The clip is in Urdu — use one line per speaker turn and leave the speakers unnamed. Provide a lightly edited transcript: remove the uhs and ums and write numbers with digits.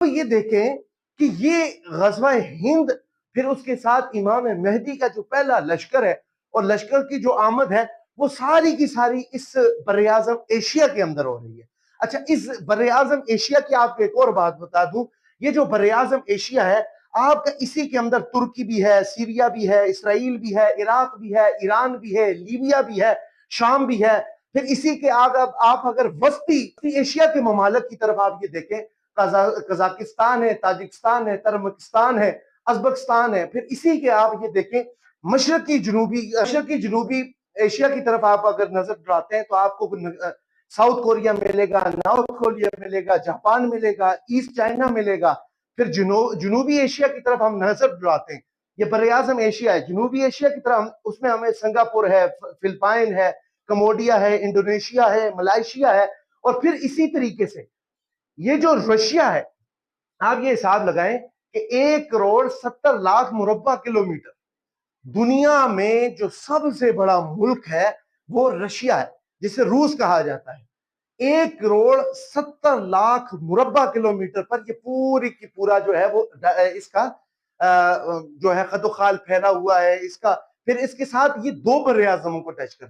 تو یہ دیکھیں کہ یہ غزوہ ہند، پھر اس کے ساتھ امام مہدی کا جو پہلا لشکر ہے اور لشکر کی جو آمد ہے وہ ساری کی ساری اس براعظم ایشیا کے اندر ہو رہی ہے۔ اچھا، اس براعظم ایشیا کی آپ کو ایک اور بات بتا دوں، یہ جو براعظم ایشیا ہے آپ کا اسی کے اندر ترکی بھی ہے، سیریا بھی ہے، اسرائیل بھی ہے، عراق بھی ہے، ایران بھی ہے، لیبیا بھی ہے، شام بھی ہے۔ پھر اسی کے آپ اگر وسطی ایشیا کے ممالک کی طرف آپ یہ دیکھیں، قزاقستان ہے، تاجکستان ہے، ترکمانستان ہے، ازبکستان ہے۔ پھر اسی کے آپ یہ دیکھیں مشرقی جنوبی ایشیا کی طرف آپ اگر نظر ڈراتے ہیں تو آپ کو ساؤتھ کوریا ملے گا، نارتھ کوریا ملے گا، جاپان ملے گا، ایسٹ چائنا ملے گا۔ پھر جنوبی ایشیا کی طرف ہم نظر ڈراتے ہیں، یہ براعظم ایشیا ہے۔ جنوبی ایشیا کی طرف اس میں ہمیں سنگاپور ہے، فلپائن ہے، کمبوڈیا ہے، انڈونیشیا ہے، ملائیشیا ہے۔ اور پھر اسی طریقے سے یہ جو رشیا ہے، آپ یہ حساب لگائیں کہ 1,70,00,000 مربع کلومیٹر دنیا میں جو سب سے بڑا ملک ہے وہ رشیا ہے، جسے روس کہا جاتا ہے۔ 1,70,00,000 مربع کلومیٹر پر یہ پوری کی پورا جو ہے وہ اس کا جو ہے خط و خال پھیلا ہوا ہے۔ اس کا پھر اس کے ساتھ یہ دو براعظموں کو ٹچ کرتا ہے۔